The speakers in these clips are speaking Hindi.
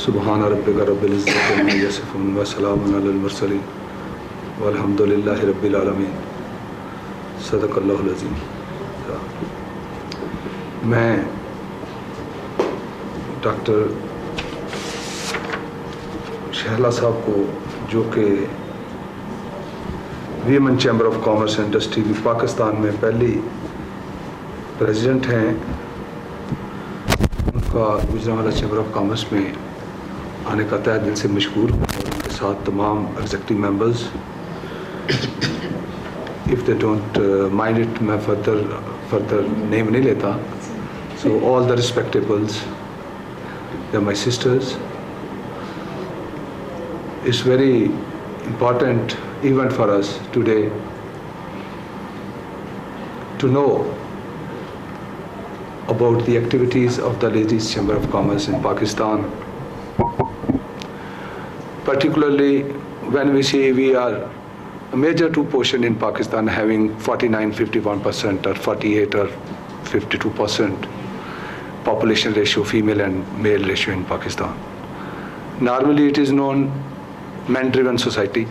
सुबहान रब्बिका रब्बिल इज़्ज़ति अम्मा यसिफ़ून व सलामुन अलल मुरसलीन वल्हम्दुलिल्लाहि रब्बिल आलमीन। सदक़ल्लाहुल अज़ीम। मैं डॉक्टर शहला साहब को, जो कि women chamber of commerce industry की पाकिस्तान में पहली प्रेसिडेंट हैं, उनका गुजरांवाला चैम्बर ऑफ कॉमर्स में आने का तहे दिल से मशकूर हूँ, और उनके साथ तमाम executive members. If they don't mind it, मैं फर्दर नेम नहीं लेता। So all the respectables, they are my sisters. It's very important event for us today to know about the activities of the Ladies Chamber of Commerce in Pakistan. Particularly when we see we are a major two portion in Pakistan, having 49-51% or 48 or 52% population ratio, female and male ratio in Pakistan. Normally it is known man-driven society,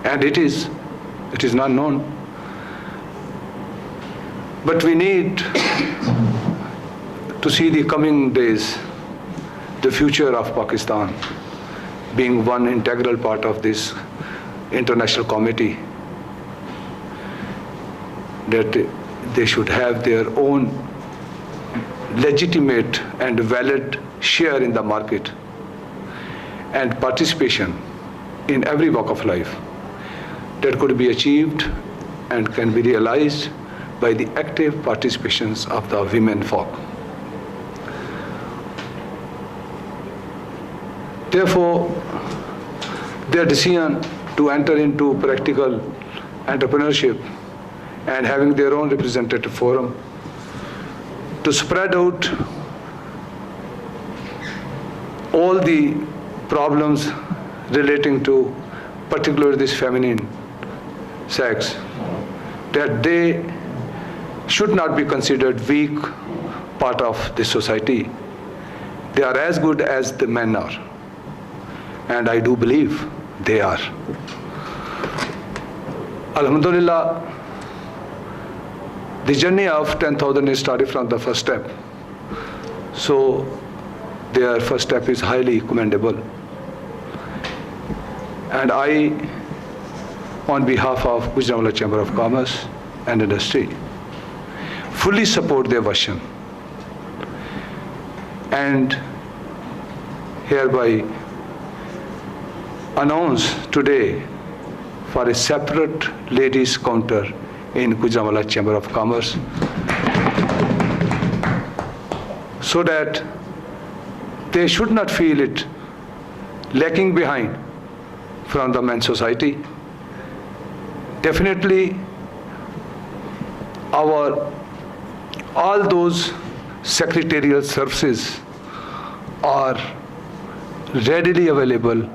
and it is not known. But we need to see the coming days, the future of Pakistan being one integral part of this international committee, that they should have their own legitimate and valid share in the market and participation in every walk of life that could be achieved and can be realized by the active participations of the women folk. Therefore, their decision to enter into practical entrepreneurship and having their own representative forum to spread out all the problems relating to particularly this feminine sex, that they should not be considered weak part of this society. They are as good as the men are, and I do believe they are. Alhamdulillah, the journey of 10,000 is started from the first step. So their first step is highly commendable. And I, on behalf of Gujaranwala Chamber of Commerce and Industry, fully support their vision, and hereby announce today for a separate ladies counter in Gujaranwala Chamber of Commerce, so that they should not feel it lacking behind from the men's society. Definitely all those secretarial services are readily available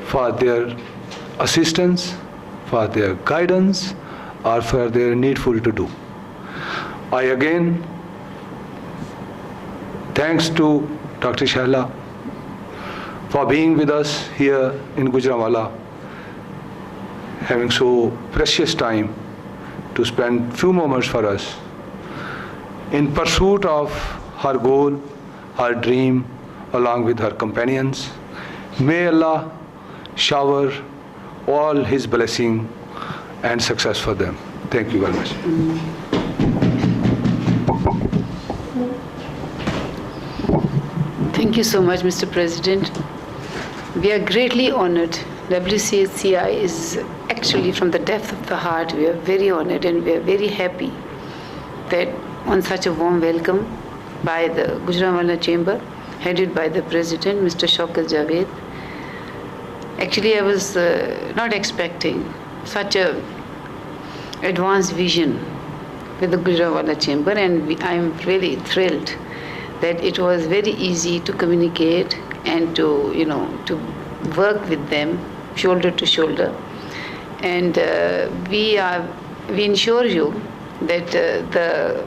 for their assistance, for their guidance, or for their needful to do. I again thanks to Dr. Shahla for being with us here in Gujaranwala, having so precious time to spend few moments for us in pursuit of her goal, her dream, along with her companions. May Allah shower all His blessing and success for them. Thank you very much. Thank you so much, Mr. President. We are greatly honored. WCCI is actually, from the depth of the heart, we are very honored and we are very happy that on such a warm welcome by the Gujaranwala Chamber, headed by the President, Mr. Shaukat Javed. Actually, I was not expecting such a advanced vision with the Gujaranwala Chamber, and I am really thrilled that it was very easy to communicate and to work with them shoulder to shoulder. And we ensure you that the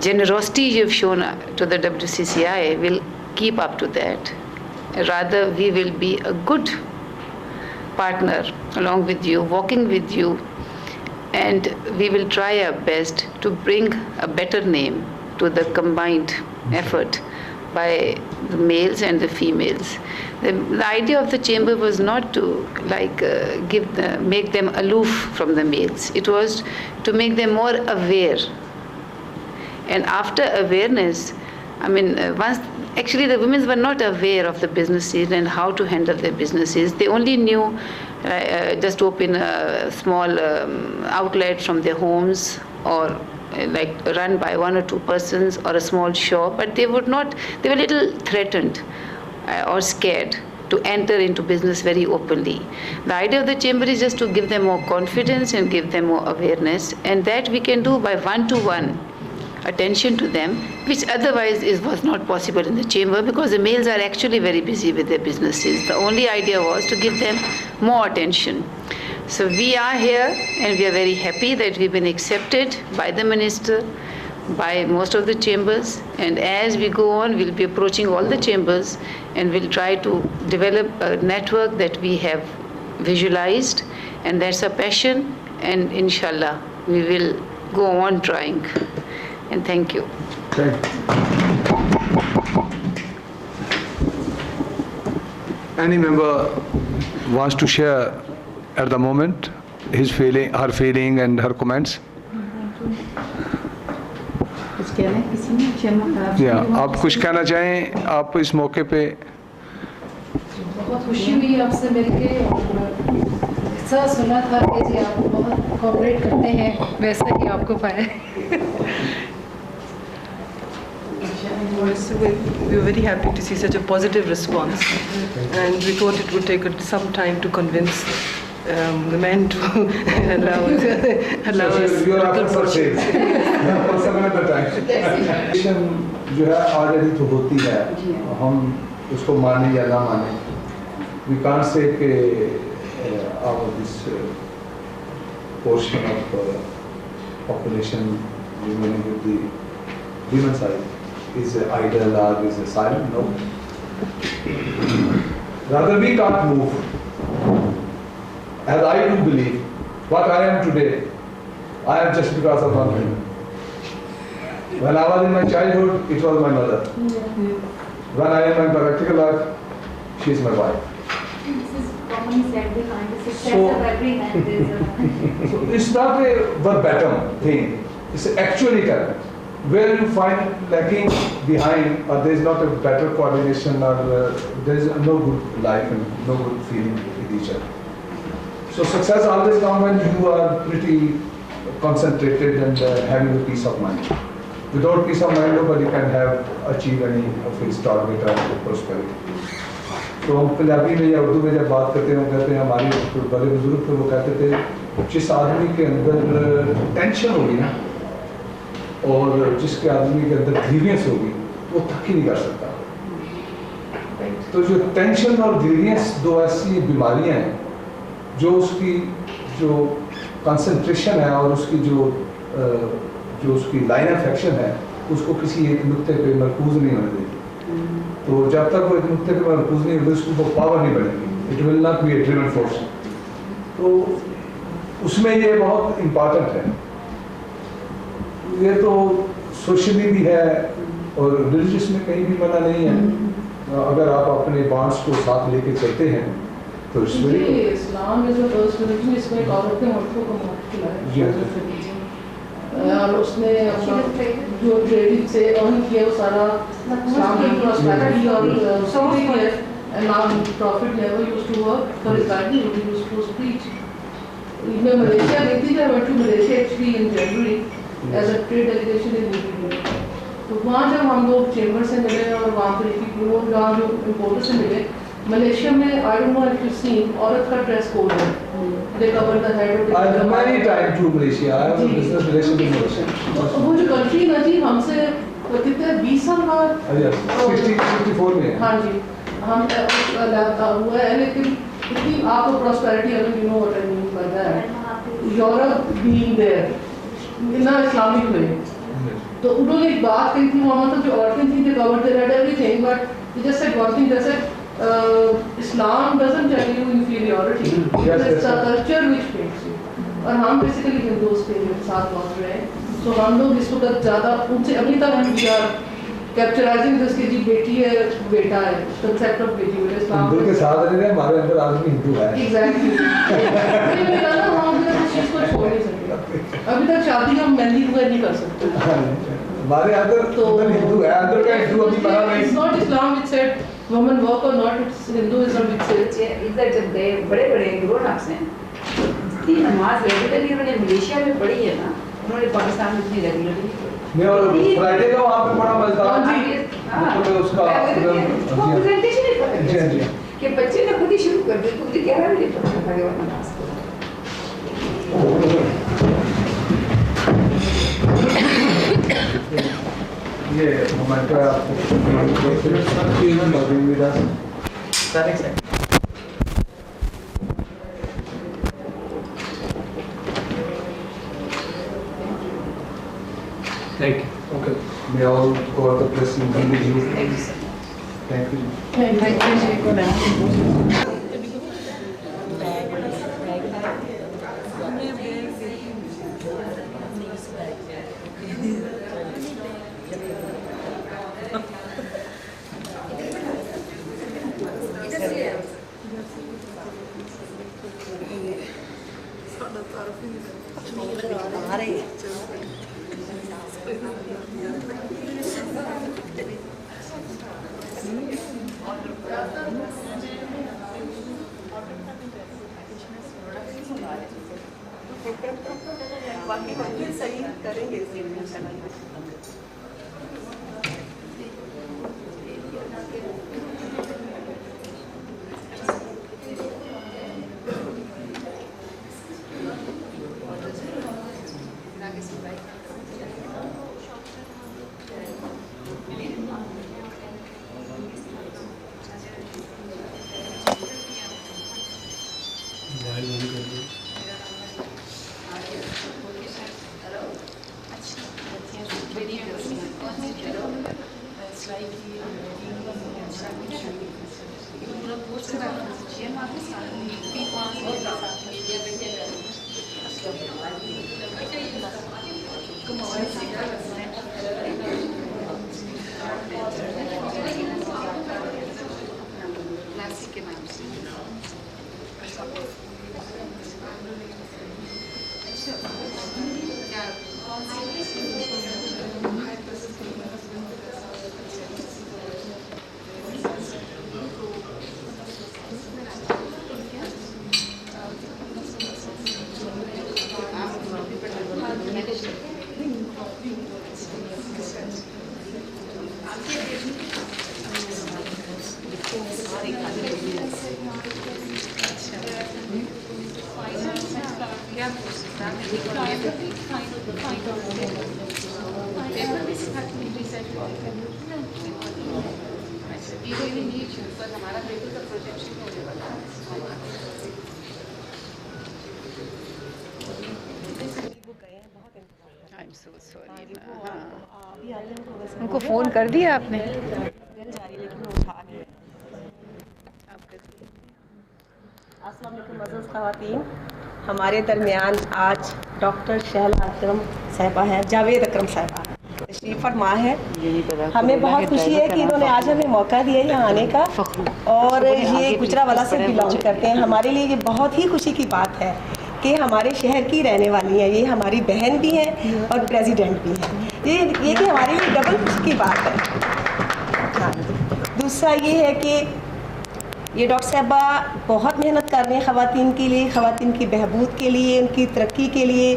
generosity you have shown to the WCCI will keep up to that. Rather, we will be a good partner along with you, walking with you, and we will try our best to bring a better name to the combined effort by the males and the females. The idea of the chamber was not to make them aloof from the males. It was to make them more aware. And after awareness, actually the women were not aware of the businesses and how to handle their businesses. They only knew just open a small outlet from their homes, or run by one or two persons, or a small shop, but they were a little threatened or scared to enter into business very openly. The idea of the chamber is just to give them more confidence and give them more awareness, and that we can do by one-to-one attention to them, which otherwise was not possible in the chamber, because the males are actually very busy with their businesses. The only idea was to give them more attention. So we are here, and we are very happy that we've been accepted by the minister, by most of the chambers, and as we go on, we'll be approaching all the chambers, and we'll try to develop a network that we have visualized, and that's a passion, and inshallah, we will go on trying. And thank you. Thank you. Any member wants to share at the moment her feeling and her comments? आप कुछ कहना चाहें आप इस मौके पे? बहुत खुशी हुई आपसे मिलके, ऐसा सुना था कि जी आप बहुत कोऑपरेट करते हैं, वैसा ही आपको पाया। So we were very happy to see such a positive response, and we thought it would take some time to convince the men to allow us. You are after sales. For some other time. जो है already तो होती है, हम उसको माने या ना माने. We can't say कि this portion of population remaining with the women side is idle or is silent. No. Rather, we can't move. As I do believe, what I am today, I am just because of one woman. When I was in my childhood, it was my mother. When I am in my practical life, she is my wife. This is commonly said behind the success of every man. So it's not a verbatim thing. It's actually correct. Where you find lacking behind, or there is not a better coordination, or there is no good life and no good feeling with each other. So success always comes when you are pretty concentrated and having a peace of mind. Without peace of mind, nobody can achieve any of his target or prosperity. तो हम पंजाबी में या उर्दू में जब बात करते हैं, हम कहते हैं हमारे बड़े बुजुर्ग थे, वो कहते थे जिस आदमी के अंदर टेंशन होगी ना, और जिसके आदमी के अंदर ग्रीवियंस होगी, वो थक ही नहीं कर सकता. तो जो टेंशन और ग्रीवियंस दो ऐसी बीमारियां हैं जो उसकी जो कंसंट्रेशन है और उसकी जो उसकी लाइन ऑफ एक्शन है, उसको किसी एक नुक्ते पे मरकूज नहीं होने देती. तो जब तक वो एक नुक्ते पे मरकूज नहीं होगी, उसको पावर नहीं बनेगी. It will not be A driven force. तो उसमें ये बहुत इम्पॉर्टेंट है. ये तो सोशली भी है और रिलीजियस में कहीं भी मना नहीं है. अगर आप अपने बॉन्ड्स को साथ लेके चलते हैं तो इस्लाम में जो फर्स्ट रिलीजन, इसमें एक औरत ने मर्दों को मौत खिलाया और उसने जो ट्रेडिंग से अर्न किया वो सारा इस्लाम की प्रॉस्पेरिटी और सोर्स है. And now prophet never used to work for his livelihood, he used to preach. मैं मलेशिया गई थी, मैं went to Malaysia actually in January as a trade delegation in meeting. तो वहाँ जब हम लोग चेंबर से मिले और वहाँ पर एक जहाँ जो इम्पोर्टर से मिले, मलेशिया में I don't know if you seen, औरत का ड्रेस कोड है. They cover the head. I have many time to Malaysia. I have a business relation with Malaysia. वो जो कंट्री ना जी हमसे कितने 20 साल बाद 64 में. हाँ जी, हम हुआ है, लेकिन इतनी आपको प्रॉस्पेरिटी अगर you know what I mean by that, Europe being there ना इस्लामिक में. तो उन्होंने एक बात कही थी, वहाँ तो जो औरतें थी they cover their everything, but You just said one thing, they said Islam doesn't tell you inferiority. Yes, It's a yes. culture which paints you. और हम बेसिकली हिंदूज के साथ लौट रहे हैं, तो हम लोग इस वक्त ज़्यादा उनसे अभी तक हम वी आर कैप्चराइजिंग जिसकी जी बेटी है बेटा है, कंसेप्ट ऑफ बेटी बेटा इस्लाम हिंदू के साथ रह रहे हैं, हमारे अंदर आदमी हिंदू है। एग्जैक्टली मैंने कहा ना हम अभी तक इस चीज़ को छोड़ नहीं सकते, अभी तक शादी हम मेहंदी वगैरह नहीं कर सकते, हमारे अंदर तो हिंदू है, अंदर का हिंदू अभी बना नहीं। It's not Islam which said women work or not, it's Hinduism which said इधर जब गए बड़े ग्रोन अप्स हैं, इतनी नमाज रेगुलरली उन्होंने मलेशिया में पढ़ी है ना, उन्होंने पाकिस्तान में इतनी रेगुलरली नहीं, और फ्राइडे का वहाँ पे बड़ा मजेदार मतलब उसका प्रेजेंटेशन ही पता जी, जी। कि बच्चे ने खुद ही शुरू कर दी, खुद ही 11 बजे पढ़ता था वो नमाज को। ये हमारे आपको Thank you. Okay, may all go out the press and be with you. Thank you. उनको फोन कर दिया आपने? अस्सलाम वालेकुम अज़ीज़ ख़वातीन, हमारे दरमियान आज डॉक्टर शहला अकरम साहिबा हैं, जावेद अकरम साहिबा तशरीफ़ फरमा है। हमें बहुत खुशी है कि इन्होंने आज हमें मौका दिया यहाँ आने का, और ये गुजरावाला से बिलोंग करते हैं। हमारे लिए ये बहुत ही खुशी की बात है कि हमारे शहर की रहने वाली हैं, ये हमारी बहन भी हैं और प्रेसिडेंट भी हैं। ये कि हमारे लिए डबल खुशी की बात है। हाँ, दूसरा ये है कि ये डॉक्टर साहबा बहुत मेहनत कर रहे हैं ख़वातीन के लिए, ख़वातीन की बहबूद के लिए, उनकी तरक्की के लिए।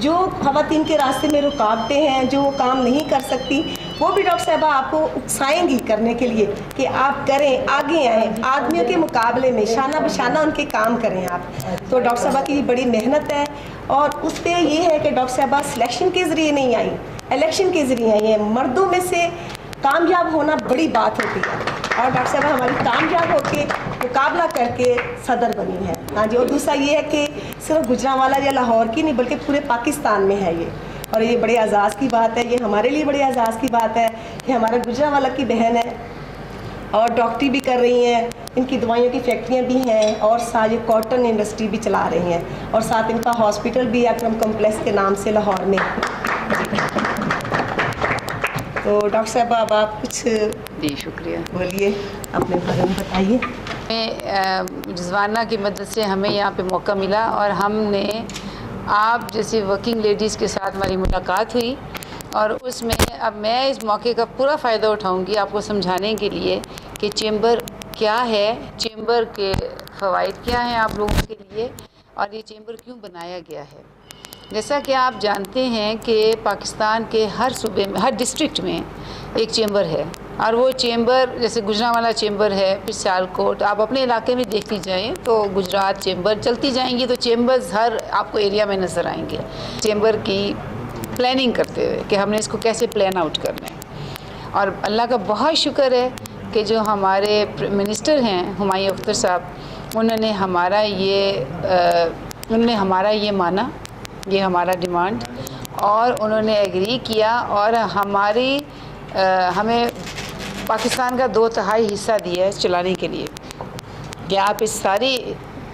जो ख़वातीन के रास्ते में रुकावटें हैं, जो वो काम नहीं कर सकती, वो भी डॉक्टर साहबा आपको उकसाएंगी करने के लिए कि आप करें, आगे आएँ, आदमियों के मुकाबले में शाना बशाना उनके काम करें आप। तो डॉक्टर साहबा की बड़ी मेहनत है, और उस पर ये है कि डॉक्टर साहबा सिलेक्शन के ज़रिए नहीं आई, इलेक्शन के ज़रिए आई हैं। मर्दों में से कामयाब होना बड़ी बात होती है, और डॉक्टर साहब हमारी कामयाब होकर मुकाबला करके सदर बनी है। हाँ जी, और दूसरा ये है कि सिर्फ गुजरांवाला या लाहौर की नहीं बल्कि पूरे पाकिस्तान में है ये, और ये बड़े एजाज़ की बात है। ये हमारे लिए बड़े एजाज़ की बात है कि हमारा गुजरांवाला की बहन है, और डॉक्टरी भी कर रही हैं, इनकी दवाइयों की फैक्ट्रियां भी हैं और सारी कॉटन इंडस्ट्री भी चला रही हैं और साथ इनका हॉस्पिटल भी अकरम कॉम्प्लेक्स के नाम से लाहौर में। तो डॉक्टर साहब अब आप कुछ जी शुक्रिया। बोलिए, अपने बारे में बताइए। रिजवाना की मदद से हमें यहाँ पे मौका मिला और हमने आप जैसी वर्किंग लेडीज़ के साथ हमारी मुलाकात हुई और उसमें अब मैं इस मौके का पूरा फ़ायदा उठाऊंगी आपको समझाने के लिए कि चेंबर क्या है, चेंबर के फ़वाइद क्या हैं आप लोगों के लिए और ये चेंबर क्यों बनाया गया है। जैसा कि आप जानते हैं कि पाकिस्तान के हर सूबे में, हर डिस्ट्रिक्ट में एक चेंबर है और वो चेंबर जैसे गुजरांवाला चेंबर है, फिर सियालकोट, आप अपने इलाके में देखती जाएं तो गुजरात चेंबर चलती जाएंगी तो चेंबर्स हर आपको एरिया में नज़र आएंगे। चेंबर की प्लानिंग करते हुए कि हमने इसको कैसे प्लान आउट करना है और अल्लाह का बहुत शुक्र है कि जो हमारे मिनिस्टर हैं हुमायूं अख्तर साहब, उन्होंने हमारा ये माना, ये हमारा डिमांड, और उन्होंने एग्री किया और हमें पाकिस्तान का 2/3 हिस्सा दिया है चलाने के लिए कि आप इस सारी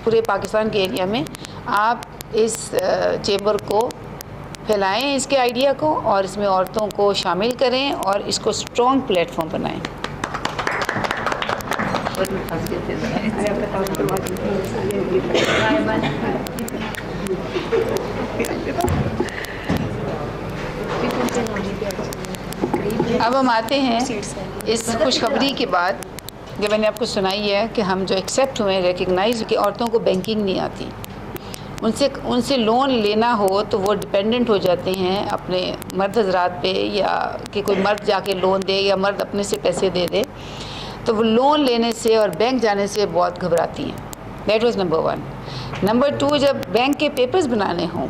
पूरे पाकिस्तान के एरिया में आप इस चेंबर को फैलाएं, इसके आइडिया को, और इसमें औरतों को शामिल करें और इसको स्ट्रॉन्ग प्लेटफॉर्म बनाएं। अब हम आते हैं इस खुशखबरी के बाद, जब मैंने आपको सुनाई है कि हम जो एक्सेप्ट हुए, रिकग्नाइज कि औरतों को बैंकिंग नहीं आती, उनसे लोन लेना हो तो वो डिपेंडेंट हो जाते हैं अपने मर्द हजरात पे, या कि कोई मर्द जाके लोन दे या मर्द अपने से पैसे दे दे, तो वो लोन लेने से और बैंक जाने से बहुत घबराती हैं। That was number 1। नंबर 2, जब बैंक के पेपर्स बनाने हों,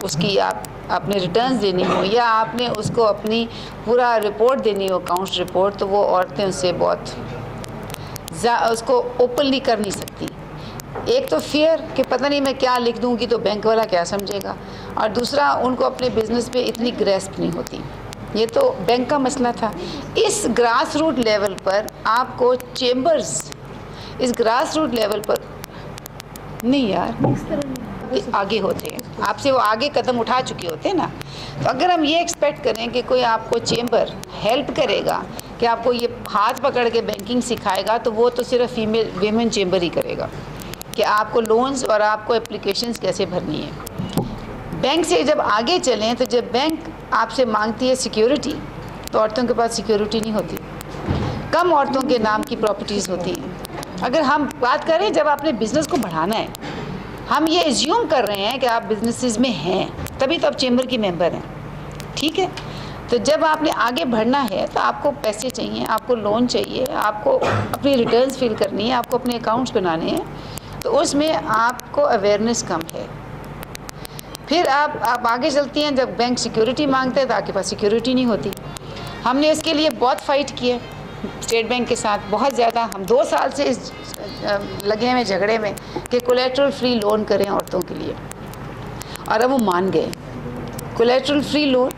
उसकी आपने रिटर्न्स देनी हो या आपने उसको अपनी पूरा रिपोर्ट देनी हो, अकाउंट्स रिपोर्ट, तो वो औरतें उससे बहुत उसको ओपनली कर नहीं सकती। एक तो फियर कि पता नहीं मैं क्या लिख दूंगी तो बैंक वाला क्या समझेगा, और दूसरा उनको अपने बिजनेस पे इतनी ग्रेस्प नहीं होती। ये तो बैंक का मसला था। इस ग्रास रूट लेवल पर आपको चेंबर्स इस ग्रास रूट लेवल पर नहीं यार आगे होते हैं, आपसे वो आगे कदम उठा चुके होते हैं ना। तो अगर हम ये एक्सपेक्ट करें कि कोई आपको चेंबर हेल्प करेगा कि आपको ये हाथ पकड़ के बैंकिंग सिखाएगा, तो वो तो सिर्फ फीमेल वीमेन चेंबर ही करेगा कि आपको लोन्स और आपको एप्लीकेशंस कैसे भरनी है। बैंक से जब आगे चलें तो जब बैंक आपसे मांगती है सिक्योरिटी, तो औरतों के पास सिक्योरिटी नहीं होती, कम औरतों के नाम की प्रॉपर्टीज़ होती हैं। अगर हम बात करें जब आपने बिज़नेस को बढ़ाना है, हम ये एज्यूम कर रहे हैं कि आप बिजनेसेस में हैं, तभी तो आप चेंबर की मेंबर हैं, ठीक है। तो जब आपने आगे बढ़ना है तो आपको पैसे चाहिए, आपको लोन चाहिए, आपको अपनी रिटर्न्स फिल करनी है, आपको अपने अकाउंट्स बनाने हैं, तो उसमें आपको अवेयरनेस कम है। फिर आप आगे चलती हैं, जब बैंक सिक्योरिटी मांगते हैं तो आपके पास सिक्योरिटी नहीं होती। हमने इसके लिए बहुत फ़ाइट किए स्टेट बैंक के साथ, बहुत ज़्यादा। हम 2 साल से इस लगे हुए झगड़े में कि कोलेट्रल फ्री लोन करें औरतों के लिए, और अब वो मान गए। कोलेट्रल फ्री लोन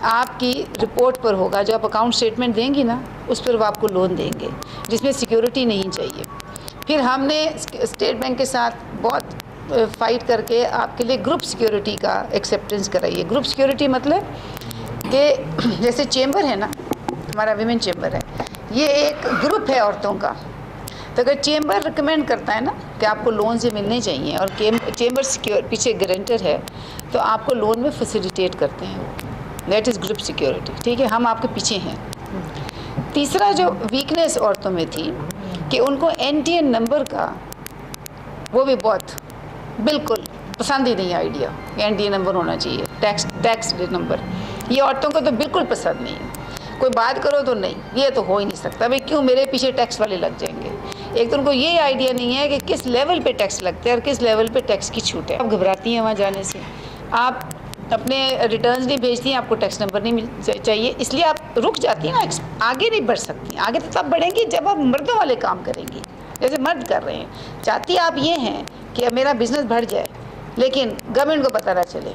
आपकी रिपोर्ट पर होगा, जो आप अकाउंट स्टेटमेंट देंगी ना, उस पर वो आपको लोन देंगे जिसमें सिक्योरिटी नहीं चाहिए। फिर हमने स्टेट बैंक के साथ बहुत फ़ाइट करके आपके लिए ग्रुप सिक्योरिटी का एक्सेप्टेंस कराइए। ग्रुप सिक्योरिटी मतलब कि जैसे चेंबर है ना, हमारा विमेन चेंबर है, ये एक ग्रुप है औरतों का। तो अगर चेंबर रिकमेंड करता है ना कि आपको लोन से मिलने चाहिए और चेंबर सिक्योर पीछे गारंटर है, तो आपको लोन में फैसिलिटेट करते हैं। दैट इज़ ग्रुप सिक्योरिटी, ठीक है, हम आपके पीछे हैं। तीसरा जो वीकनेस औरतों में थी कि उनको NTN नंबर का, वो भी बहुत बिल्कुल पसंद ही नहीं आइडिया, NTN नंबर होना चाहिए, टैक्स नंबर, ये औरतों को तो बिल्कुल पसंद नहीं है। कोई बात करो तो नहीं, ये तो हो ही नहीं सकता, भाई क्यों मेरे पीछे टैक्स वाले लग जाएंगे। एक तो उनको ये आइडिया नहीं है कि किस लेवल पे टैक्स लगते हैं और किस लेवल पे टैक्स की छूट है। आप घबराती हैं वहाँ जाने से, आप अपने रिटर्न्स नहीं भेजती हैं, आपको टैक्स नंबर नहीं चाहिए, इसलिए आप रुक जाती हैं ना, आगे नहीं बढ़ सकती। आगे तो तब बढ़ेंगी जब आप मर्दों वाले काम करेंगी, जैसे मर्द कर रहे हैं। चाहती आप ये हैं कि अब मेरा बिजनेस बढ़ जाए, लेकिन गवर्नमेंट को पता ना चले,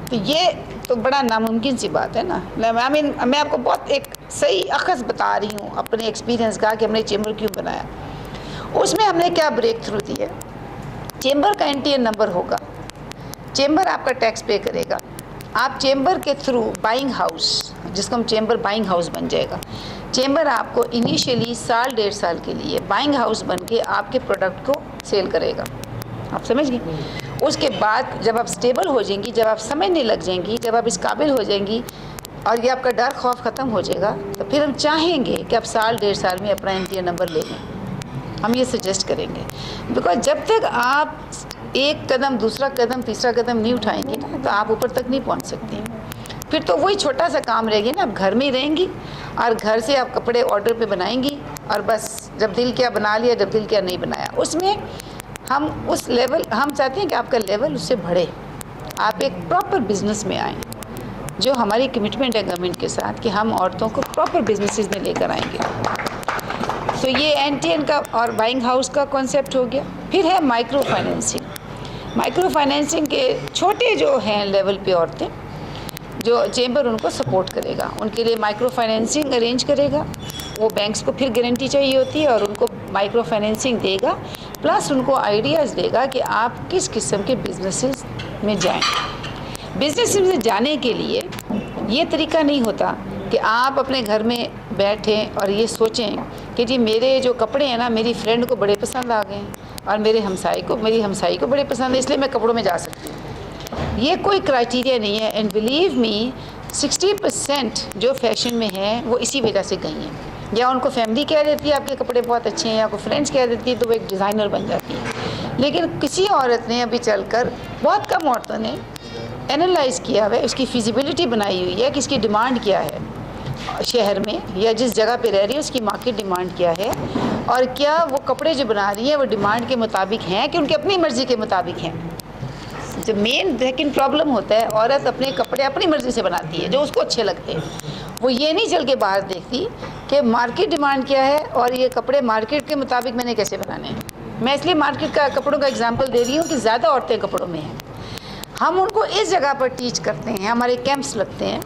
तो ये तो बड़ा नामुमकिन सी बात है ना। मैं आपको बहुत एक सही अखज़ बता रही हूँ अपने एक्सपीरियंस का कि हमने चेंबर क्यों बनाया। उसमें हमने क्या ब्रेक थ्रू दिया। चेंबर का NTN नंबर होगा, चेंबर आपका टैक्स पे करेगा, आप चेंबर के थ्रू बाइंग हाउस, जिसको हम चेंबर बाइंग हाउस बन जाएगा। चेंबर आपको इनिशियली साल 1.5 साल के लिए बाइंग हाउस बन के आपके प्रोडक्ट को सेल करेगा। आप समझ गए? उसके बाद जब आप स्टेबल हो जाएंगी, जब आप समझने लग जाएंगी, जब आप इस काबिल हो जाएंगी और ये आपका डर खौफ ख़त्म हो जाएगा, तो फिर हम चाहेंगे कि आप साल 1.5 साल में अपना NTN नंबर ले लें। हम ये सजेस्ट करेंगे, बिकॉज जब तक आप एक कदम, दूसरा कदम, तीसरा कदम नहीं उठाएंगे ना, तो आप ऊपर तक नहीं पहुंच सकती। फिर तो वही छोटा सा काम रहेगा ना, आप घर में ही रहेंगी और घर से आप कपड़े ऑर्डर पे बनाएंगी और बस जब दिल किया बना लिया, जब दिल किया नहीं बनाया। उसमें हम उस लेवल, हम चाहते हैं कि आपका लेवल उससे बढ़े, आप एक प्रॉपर बिजनेस में आएँ, जो हमारी कमिटमेंट है गवर्नमेंट के साथ कि हम औरतों को प्रॉपर बिजनेसेस में लेकर आएंगे। तो ये NTN का और बाइंग हाउस का कॉन्सेप्ट हो गया। फिर है माइक्रो फाइनेंसिंग। माइक्रो फाइनेंसिंग के छोटे जो हैं लेवल पे औरतें, जो चेंबर उनको सपोर्ट करेगा, उनके लिए माइक्रो फाइनेंसिंग अरेंज करेगा। वो बैंक्स को फिर गारंटी चाहिए होती है और उनको माइक्रो फाइनेंसिंग देगा, प्लस उनको आइडियाज़ देगा कि आप किस किस्म के बिजनेसेस में जाएं। बिजनेस में जाने के लिए ये तरीका नहीं होता कि आप अपने घर में बैठें और ये सोचें कि जी मेरे जो कपड़े हैं ना, मेरी फ्रेंड को बड़े पसंद आ गए और मेरी हमसाई को बड़े पसंद है, इसलिए मैं कपड़ों में जा सकती हूँ। ये कोई क्राइटेरिया नहीं है। एंड बिलीव मी, 60% जो फैशन में है वो इसी वजह से गई हैं। या उनको फैमिली कह देती है आपके कपड़े बहुत अच्छे हैं, या कोई फ्रेंड्स कह देती है, तो वो एक डिज़ाइनर बन जाती है। लेकिन किसी औरत ने अभी चलकर, बहुत कम औरतों ने एनालाइज़ किया हुआ है, उसकी फिजिबिलिटी बनाई हुई है कि इसकी डिमांड क्या है शहर में या जिस जगह पे रह रही है, उसकी मार्केट डिमांड क्या है, और क्या वो कपड़े जो बना रही है वो डिमांड के मुताबिक हैं कि उनकी अपनी मर्ज़ी के मुताबिक हैं। जो मेन लेकिन प्रॉब्लम होता है, औरत अपने कपड़े अपनी मर्ज़ी से बनाती है जो उसको अच्छे लगते हैं। वो ये नहीं चल के बाहर देखती कि मार्केट डिमांड क्या है और ये कपड़े मार्केट के मुताबिक मैंने कैसे बनाने हैं। मैं इसलिए मार्केट का कपड़ों का एग्जांपल दे रही हूँ कि ज़्यादा औरतें कपड़ों में हैं। हम उनको इस जगह पर टीच करते हैं, हमारे कैंप्स लगते हैं,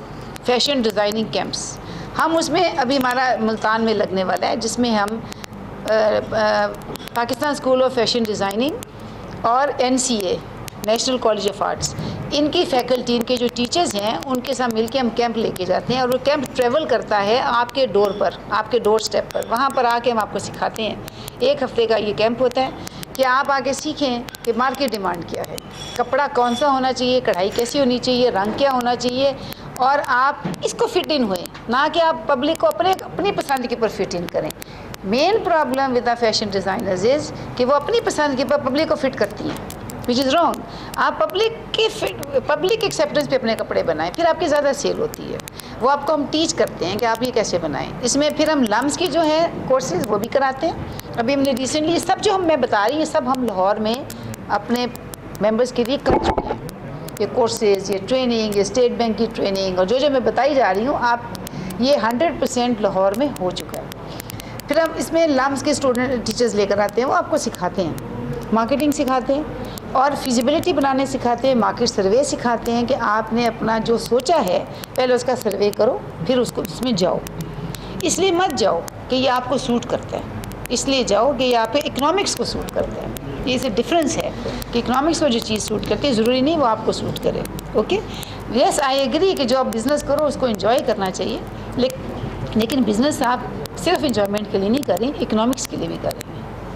फैशन डिज़ाइनिंग कैंप्स। हम उसमें अभी हमारा मुल्तान में लगने वाला है, जिसमें हम Pakistan school of fashion designing और NCA national college of arts, इनकी फैकल्टी, इनके जो टीचर्स हैं, उनके साथ मिलके हम कैंप लेके जाते हैं और वो कैंप ट्रेवल करता है आपके डोर पर, आपके डोर स्टेप पर। वहाँ पर आके हम आपको सिखाते हैं। 1 हफ्ते का ये कैंप होता है कि आप आके सीखें कि मार्केट डिमांड क्या है, कपड़ा कौन सा होना चाहिए, कढ़ाई कैसी होनी चाहिए, रंग क्या होना चाहिए, और आप इसको फिट इन हुए, ना कि आप पब्लिक को अपनी पसंद के ऊपर फिट इन करें। Main problem with the fashion designers is कि वो अपनी पसंद के ऊपर पब्लिक को फिट करती हैं, विच इज़ रॉन्ग। आप पब्लिक एक्सेप्टेंस पे अपने कपड़े बनाएं, फिर आपकी ज़्यादा सेल होती है। वो आपको हम टीच करते हैं कि आप ये कैसे बनाएं। इसमें फिर हम लम्स की जो है कोर्सेज वो भी कराते हैं। अभी हमने रिसेंटली ये सब जो मैं बता रही हूँ, सब हम लाहौर में अपने मेंबर्स के लिए कर चुके हैं। ये कोर्सेज, ये ट्रेनिंग, ये स्टेट बैंक की ट्रेनिंग, और जो मैं बताई जा रही हूँ, आप ये 100% लाहौर में हो चुका है। फिर हम इसमें लम्स के स्टूडेंट टीचर्स लेकर आते हैं, वो आपको सिखाते हैं, मार्केटिंग सिखाते हैं और फिजिबिलिटी बनाने सिखाते हैं, मार्केट सर्वे सिखाते हैं कि आपने अपना जो सोचा है पहले उसका सर्वे करो, फिर उसमें जाओ। इसलिए मत जाओ कि ये आपको सूट करता है, इसलिए जाओ कि ये आप इकोनॉमिक्स को सूट करता है। ये से डिफरेंस है कि इकोनॉमिक्स को जो चीज़ सूट करती है ज़रूरी नहीं वो आपको सूट करे। ओके, यस आई एग्री कि जो आप बिज़नेस करो उसको एंजॉय करना चाहिए, लेकिन बिज़नेस आप सिर्फ एंजॉयमेंट के लिए नहीं करें, इकोनॉमिक्स के लिए भी करें,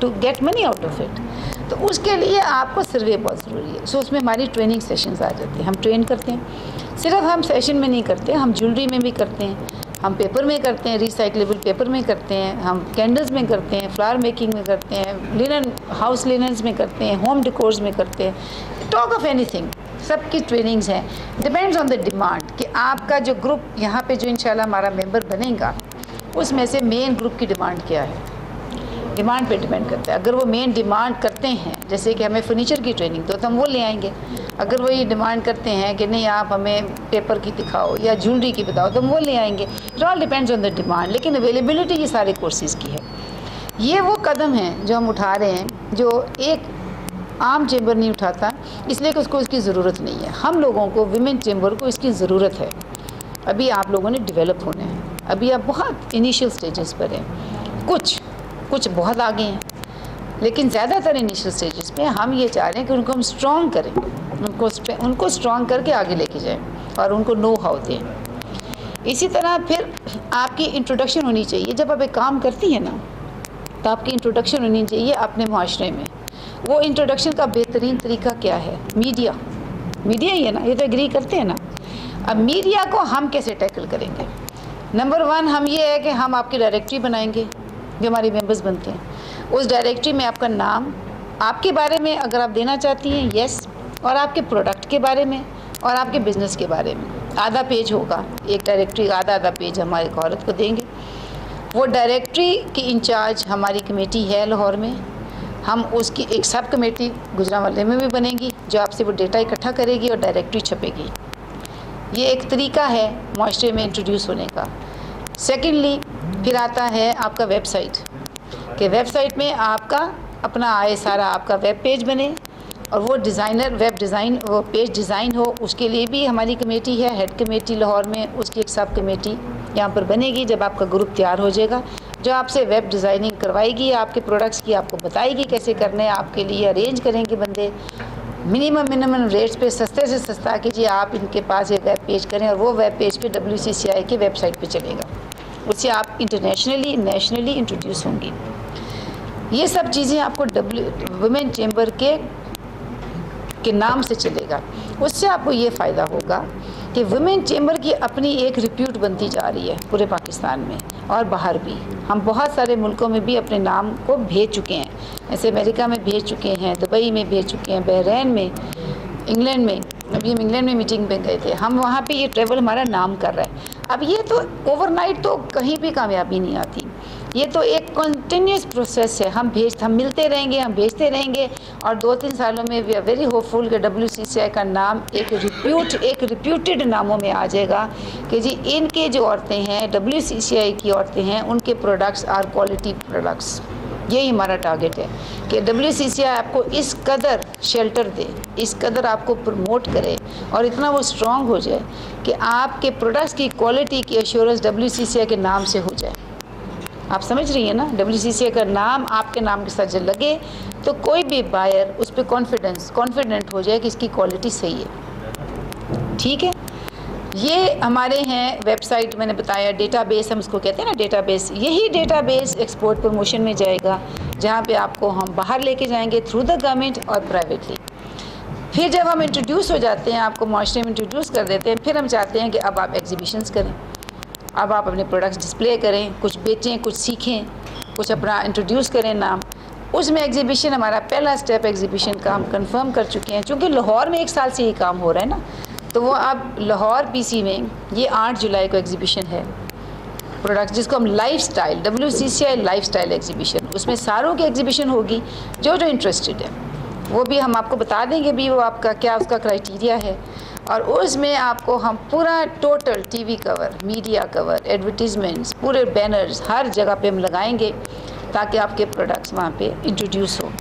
to get money out of it. तो उसके लिए आपको सर्वे बहुत ज़रूरी है। सो उसमें हमारी ट्रेनिंग सेशंस आ जाते हैं, हम ट्रेन करते हैं। सिर्फ हम फैशन में नहीं करते, हम ज्वेलरी में भी करते हैं, हम पेपर में करते हैं, रिसाइक्लेबल पेपर में करते हैं, हम कैंडल्स में करते हैं, फ्लावर मेकिंग में करते हैं, लिनन हाउस लिनन्स में करते हैं, होम डेकोर्स में करते हैं। टॉक ऑफ एनीथिंग, सबकी ट्रेनिंग्स हैं। डिपेंड्स ऑन द डिमांड कि आपका जो ग्रुप यहाँ पे जो इंशाल्लाह हमारा मेंबर बनेगा, उसमें से मेन ग्रुप की डिमांड क्या है, डिमांड पे डिपेंड करता है। अगर वो मेन डिमांड करते हैं, जैसे कि हमें फर्नीचर की ट्रेनिंग तो हम वो ले आएंगे। अगर वो ये डिमांड करते हैं कि नहीं आप हमें पेपर की दिखाओ या ज्वेलरी की बताओ, तो हम वो ले आएंगे। It all depends on the demand. लेकिन अवेलेबिलिटी ये सारे कोर्सेज़ की है। ये वो कदम है जो हम उठा रहे हैं, जो एक आम चेंबर नहीं उठाता, इसलिए कि उसको इसकी ज़रूरत नहीं है। हम लोगों को, विमेन चेंबर को इसकी ज़रूरत है। अभी आप लोगों ने डेवलप होने हैं। अभी आप बहुत इनिशियल स्टेजेस पर हैं, कुछ बहुत आगे हैं, लेकिन ज़्यादातर इनिशियल स्टेजेस पे हम ये चाह रहे हैं कि उनको हम स्ट्रॉन्ग करें, उनको स्ट्रॉन्ग करके आगे लेके जाएं और उनको नो हाउ दें। इसी तरह फिर आपकी इंट्रोडक्शन होनी चाहिए। जब आप एक काम करती हैं ना, तो आपकी इंट्रोडक्शन होनी चाहिए अपने माशरे में। वो इंट्रोडक्शन का बेहतरीन तरीका क्या है? मीडिया ही है ना, ये तो एग्री करते हैं ना। अब मीडिया को हम कैसे टैकल करेंगे? नंबर 1 हम ये है कि हम आपकी डायरेक्टरी बनाएंगे, जो हमारे मेंबर्स बनते हैं। उस डायरेक्टरी में आपका नाम, आपके बारे में अगर आप देना चाहती हैं, यस, और आपके प्रोडक्ट के बारे में और आपके बिज़नेस के बारे में आधा पेज होगा। एक डायरेक्टरी का आधा पेज हमारे औरत को देंगे। वो डायरेक्टरी की इंचार्ज हमारी कमेटी है लाहौर में। हम उसकी एक सब कमेटी गुजरांवाले में भी बनेगी, जो आपसे वो डेटा इकट्ठा करेगी और डायरेक्टरी छपेगी। ये एक तरीका है माशरे में इंट्रोड्यूस होने का। सेकेंडली फिर आता है आपका वेबसाइट, कि वेबसाइट में आपका अपना आए सारा आपका वेब पेज बने और वो डिज़ाइनर वेब डिज़ाइन वो पेज डिज़ाइन हो। उसके लिए भी हमारी कमेटी है, हेड कमेटी लाहौर में, उसकी एक सब कमेटी यहाँ पर बनेगी जब आपका ग्रुप तैयार हो जाएगा, जो आपसे वेब डिज़ाइनिंग करवाएगी, आपके प्रोडक्ट्स की आपको बताएगी कैसे करने, आपके लिए अरेंज करेंगे बंदे मिनिमम रेट्स पे, सस्ते से सस्ता कि जी आप इनके पास एक वेब पेज करें और वो वेब पेज पे WCCI की वेबसाइट पे चलेगा। उससे आप इंटरनेशनली नेशनली इंट्रोड्यूस होंगी। ये सब चीज़ें आपको वुमेन चेंबर के नाम से चलेगा। उससे आपको ये फ़ायदा होगा कि वुमेन चेंबर की अपनी एक रिप्यूट बनती जा रही है पूरे पाकिस्तान में और बाहर भी। हम बहुत सारे मुल्कों में भी अपने नाम को भेज चुके हैं, ऐसे अमेरिका में भेज चुके हैं, दुबई में भेज चुके हैं, बहरीन में, इंग्लैंड में। अभी हम इंग्लैंड में मीटिंग पे गए थे, हम वहाँ पे ये ट्रैवल हमारा नाम कर रहा है। अब ये तो ओवरनाइट तो कहीं भी कामयाबी नहीं आती, ये तो एक कंटिन्यूस प्रोसेस है। हम मिलते रहेंगे, हम भेजते रहेंगे और 2-3 सालों में वी आर वेरी होपफुल कि WCCI का नाम एक रिप्यूटेड नामों में आ जाएगा कि जी इनके जो औरतें हैं, WCCI की औरतें हैं, उनके प्रोडक्ट्स आर क्वालिटी प्रोडक्ट्स। यही हमारा टारगेट है कि WCCI आपको इस कदर शेल्टर दे, इस कदर आपको प्रमोट करे और इतना वो स्ट्रॉन्ग हो जाए कि आपके प्रोडक्ट्स की क्वालिटी की एश्योरेंस WCCI के नाम से हो जाए। आप समझ रही हैं ना? WCCI का नाम आपके नाम के साथ जब लगे तो कोई भी बायर उस पर कॉन्फिडेंट हो जाए कि इसकी क्वालिटी सही है। ठीक है, ये हमारे हैं वेबसाइट, मैंने बताया डेटाबेस हम इसको कहते हैं ना, डेटाबेस। यही डेटाबेस एक्सपोर्ट प्रमोशन में जाएगा, जहाँ पे आपको हम बाहर लेके जाएंगे थ्रू द गवर्नमेंट और प्राइवेटली। फिर जब हम इंट्रोड्यूस हो जाते हैं, आपको माशरे में इंट्रोड्यूस कर देते हैं, फिर हम चाहते हैं कि अब आप एग्जीबिशंस करें, अब आप अपने प्रोडक्ट्स डिस्प्ले करें, कुछ बेचें, कुछ सीखें, कुछ अपना इंट्रोड्यूस करें नाम। उसमें एग्जीबिशन हमारा पहला स्टेप एग्जीबिशन का हम कंफर्म कर चुके हैं, क्योंकि लाहौर में 1 साल से ये काम हो रहा है ना। तो वो अब लाहौर PC में ये 8 जुलाई को एग्जीबिशन है प्रोडक्ट्स, जिसको हम लाइफस्टाइल WCCI लाइफस्टाइल एग्जीबिशन, उसमें सारों की एग्जीबिशन होगी जो इंटरेस्टेड है। वो भी हम आपको बता देंगे भी वो आपका क्या उसका क्राइटेरिया है। और उसमें आपको हम पूरा total TV cover, media cover, advertisements, पूरे बैनर्स हर जगह पे हम लगाएंगे ताकि आपके प्रोडक्ट्स वहाँ पे इंट्रोड्यूस हो।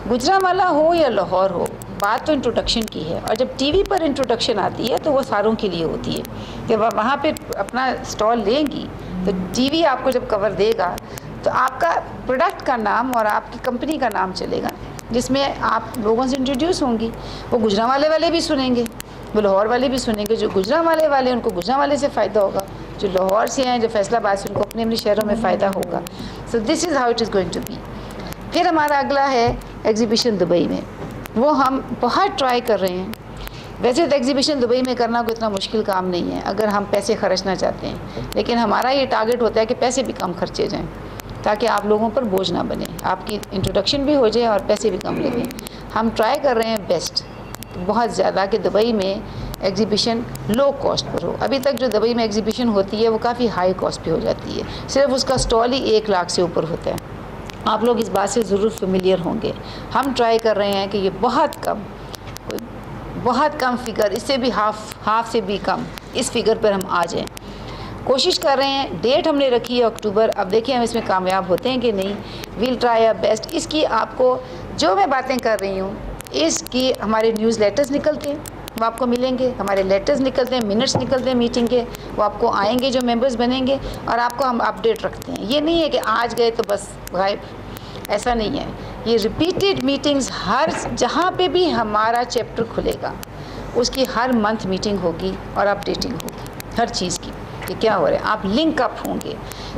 गुजरांवाला हो या लाहौर हो, बात तो इंट्रोडक्शन की है। और जब TV पर इंट्रोडक्शन आती है तो वो सारों के लिए होती है। जब आप वहाँ पे अपना स्टॉल लेंगी तो TV आपको जब कवर देगा तो आपका प्रोडक्ट का नाम और आपकी कंपनी का नाम चलेगा, जिसमें आप लोगों से इंट्रोड्यूस होंगी। वो गुजरांवाले वाले भी सुनेंगे, वो लाहौर वाले भी सुनेंगे। जो गुजरांवाले वाले उनको गुजरांवाले से फ़ायदा होगा, जो लाहौर से हैं, जो फैसलाबाद से, उनको अपने अपने शहरों में फ़ायदा होगा। So this is how it is going to be. फिर हमारा अगला है एग्जीबिशन दुबई में। वो हम बहुत ट्राई कर रहे हैं। वैसे तो एग्जीबिशन दुबई में करना कोई इतना मुश्किल काम नहीं है अगर हम पैसे खर्चना चाहते हैं, लेकिन हमारा ये टारगेट होता है कि पैसे भी कम खर्चे जाएँ ताकि आप लोगों पर बोझ ना बने, आपकी इंट्रोडक्शन भी हो जाए और पैसे भी कम लगें। हम ट्राई कर रहे हैं बेस्ट बहुत ज़्यादा कि दुबई में एग्जीबिशन लो कॉस्ट पर हो। अभी तक जो दुबई में एग्जीबिशन होती है वो काफ़ी हाई कॉस्ट पे हो जाती है, सिर्फ उसका स्टॉल ही 1 लाख से ऊपर होता है। आप लोग इस बात से ज़रूर फेमिलियर होंगे। हम ट्राई कर रहे हैं कि ये बहुत कम फिगर, इससे भी हाफ से भी कम इस फिगर पर हम आ जाएं। कोशिश कर रहे हैं, डेट हमने रखी है अक्टूबर। अब देखिए हम इसमें कामयाब होते हैं कि नहीं। We'll try our best. इसकी आपको जो मैं बातें कर रही हूँ इसकी हमारे न्यूज़लेटर्स निकलते हैं, वो आपको मिलेंगे, हमारे लेटर्स निकलते हैं, मिनट्स निकलते हैं मीटिंग के, वो आपको आएंगे जो मेंबर्स बनेंगे, और आपको हम अपडेट रखते हैं। ये नहीं है कि आज गए तो बस गायब, ऐसा नहीं है। ये रिपीटेड मीटिंग्स, हर जहाँ पे भी हमारा चैप्टर खुलेगा उसकी हर मंथ मीटिंग होगी और अपडेटिंग होगी हर चीज़ की कि क्या हो रहा है। आप लिंक अप होंगे,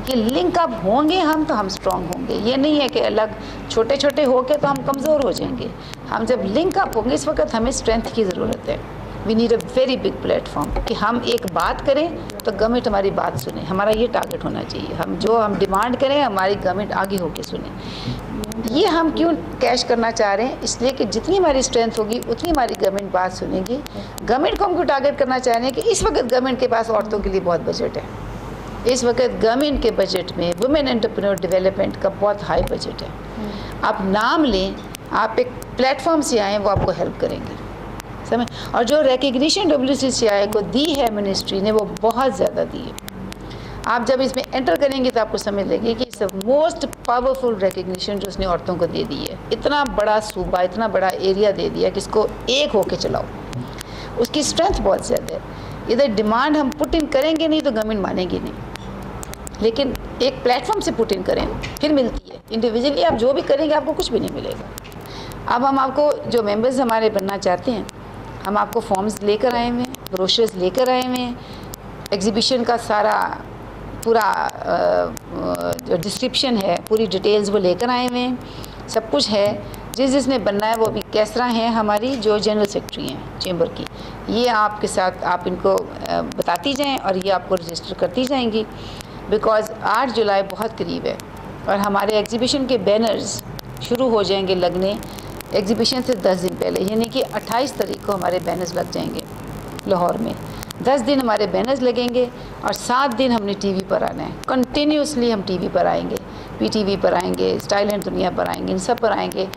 कि लिंक अप होंगे हम तो हम स्ट्रांग होंगे। ये नहीं है कि अलग छोटे छोटे होके तो हम कमज़ोर हो जाएंगे। हम जब लिंक अप होंगे, इस वक्त हमें स्ट्रेंथ की ज़रूरत है। We need a very big platform कि हम एक बात करें तो गवर्नमेंट हमारी बात सुने। हमारा ये टारगेट होना चाहिए। हम डिमांड करें, हमारी गवर्नमेंट आगे होके सुने। ये हम क्यों कैश करना चाह रहे हैं? इसलिए कि जितनी हमारी स्ट्रेंथ होगी उतनी हमारी गवर्नमेंट बात सुनेगी। गवर्नमेंट को हम क्यों टारगेट करना चाह रहे हैं कि इस वक्त गवर्नमेंट के पास औरतों के लिए बहुत बजट है। इस वक्त गवर्नमेंट के बजट में वुमेन एंटरप्रेन्योर डेवलपमेंट का बहुत हाई बजट है। आप नाम लें, आप एक प्लेटफॉर्म से आएँ, वो आपको हेल्प करेंगे, समझ। और जो रिकग्निशन WCCI को दी है मिनिस्ट्री ने, वो बहुत ज़्यादा दी है। आप जब इसमें एंटर करेंगे तो आपको समझ लगेगी कि इट्स मोस्ट पावरफुल रिकग्निशन जो उसने औरतों को दे दी है। इतना बड़ा सूबा, इतना बड़ा एरिया दे दिया कि इसको एक होके चलाओ। उसकी स्ट्रेंथ बहुत ज़्यादा है। इधर डिमांड हम पुट इन करेंगे नहीं तो गवर्नमेंट मानेगी नहीं, लेकिन एक प्लेटफॉर्म से पुट इन करें फिर मिलती है। इंडिविजुअली आप जो भी करेंगे आपको कुछ भी नहीं मिलेगा। अब हम आपको, जो मेंबर्स हमारे बनना चाहते हैं, हम आपको फॉर्म्स लेकर आए हुए हैं, ब्रोशर्स लेकर आए हुए हैं, एग्जीबिशन का सारा पूरा जो डिस्क्रिप्शन है, पूरी डिटेल्स वो लेकर आए हुए हैं, सब कुछ है। जिसने बनना है वो अभी कैसरा हैं हमारी जो जनरल सेक्रेटरी हैं चेंबर की, ये आपके साथ आप इनको बताती जाएं और ये आपको रजिस्टर करती जाएंगी। बिकॉज़ 8 जुलाई बहुत करीब है और हमारे एग्जीबिशन के बैनर्स शुरू हो जाएंगे लगने एग्जीबिशन से 10 दिन पहले, यानी कि 28 तारीख को हमारे बैनर्स लग जाएंगे लाहौर में। 10 दिन हमारे बैनर्स लगेंगे और 7 दिन हमने टीवी पर आना है। कंटिन्यूसली हम टीवी पर आएंगे, PTV पर आएंगे, स्टाइल एंड दुनिया पर आएंगे, इन सब पर आएंगे।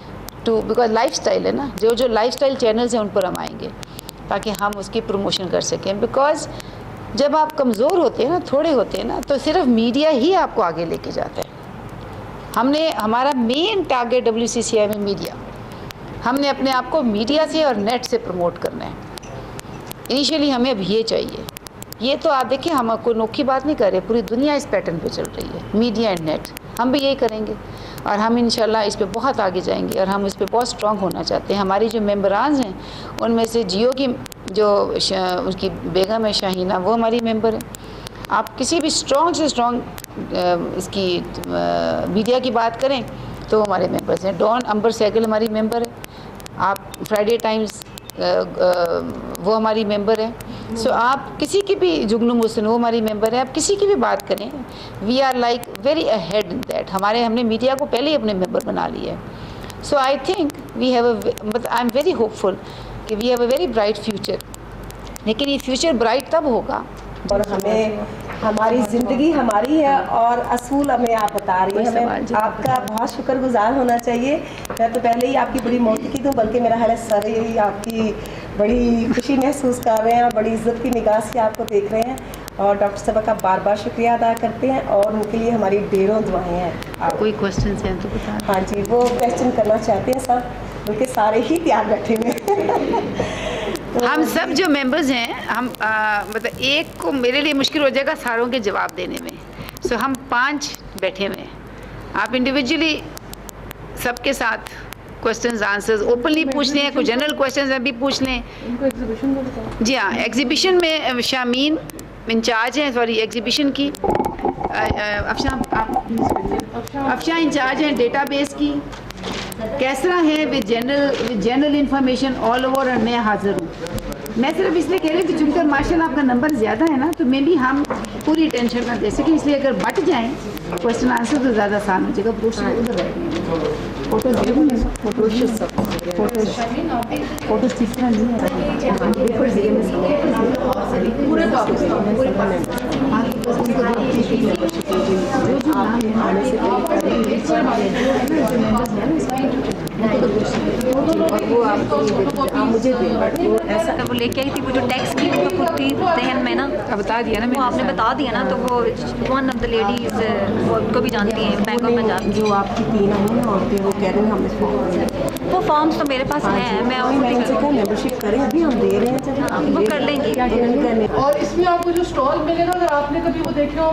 बिकॉज लाइफस्टाइल है ना, जो लाइफस्टाइल चैनल्स हैं उन पर हम आएंगे ताकि हम उसकी प्रमोशन कर सकें। बिकॉज जब आप कमज़ोर होते हैं ना, थोड़े होते हैं ना, तो सिर्फ मीडिया ही आपको आगे लेके जाता है। हमारा मेन टारगेट WCCI में मीडिया, हमने अपने आप को मीडिया से और नेट से प्रमोट करना है। इनिशियली हमें अब ये चाहिए। ये तो आप देखिए, हम कोई अनोखी बात नहीं कर रहे, पूरी दुनिया इस पैटर्न पे चल रही है, मीडिया एंड नेट। हम भी यही करेंगे और हम इंशाल्लाह इस पे बहुत आगे जाएंगे और हम इस पे बहुत स्ट्रांग होना चाहते हैं। हमारी जो मेंबरान हैं उनमें से जियो की जो उसकी बेगम है शाहीना, वो हमारी मेंबर है। आप किसी भी स्ट्रॉन्ग से स्ट्रॉन्ग इसकी मीडिया की बात करें तो हमारे मेंबर्स हैं। डॉन अंबर सैगल हमारी मेंबर है। आप फ्राइडे टाइम्स वो हमारी मेंबर है। सो आप किसी की भी, जुगनू मुहसिन वो हमारी मेंबर है। आप किसी की भी बात करें, we are like very ahead in that. हमने मीडिया को पहले ही अपने मेंबर बना लिया है। So I think we have I am very hopeful कि we have a very bright future. लेकिन ये फ्यूचर ब्राइट तब होगा और हमें हमारी ज़िंदगी हमारी है और असूल हमें आप बता रही हैं। हमें आपका बहुत शुक्रगुजार होना चाहिए। मैं तो पहले ही आपकी बड़ी मौजूदगी दूँ, बल्कि मेरा ख्याल है सर ही आपकी बड़ी खुशी महसूस कर रहे हैं, बड़ी इज्जत की निगाह से आपको देख रहे हैं। और डॉक्टर साहब का बार बार शुक्रिया अदा करते हैं और उनके लिए हमारी ढेरों दुआएं हैं। कोई क्वेश्चन हैं तो बता। हाँ जी, वो क्वेश्चन करना चाहते हैं सर, उनके सारे ही तैयार बैठे हुए हम सब जो मेंबर्स हैं, हम मतलब एक को मेरे लिए मुश्किल हो जाएगा सारों के जवाब देने में। सो हम 5 बैठे हुए हैं। आप इंडिविजुअली सबके साथ क्वेश्चंस आंसर्स ओपनली पूछ लें, कुछ जनरल क्वेश्चंस अभी पूछ लें। एग्जीबिशन में बताओ। जी हाँ, एग्जीबिशन में शामीन इंचार्ज हैं, सॉरी एग्जीबिशन की। अफशा इंचार्ज हैं डेटाबेस की। कैसरा है with general information all over और मैं हाजिर हूँ। मैं सिर्फ इसलिए कह रही हूँ कि चूँकि माशाल्लाह आपका नंबर ज़्यादा है ना, तो मे बी हम पूरी टेंशन ना दे सकें, इसलिए अगर बट जाएँ क्वेश्चन आंसर तो ज़्यादा आसान हो जाएगा। फोटो फोटो ठीक तरह नहीं पूरे पाकिस्तान पूरे वो आप मुझे ऐसा वो लेके आई थी, वो जो टैक्स की थी दहन में ना, बता दिया ना वो आपने बता दिया ना। तो वो वन ऑफ द लेडीज, वो उनको भी जानती हैं बैंक ऑफ पंजाब। जो आपकी 3 आई हैं औरतें, वो कह रही हैं हम इसको वो फॉर्म्स तो मेरे पास हैं, मैं मैं मेंबरशिप करें, अभी हम दे रहे हैं, चलिए वो कर लेंगे। और इसमें आपको जो स्टॉल मिलेगा, अगर आपने कभी वो देखे हो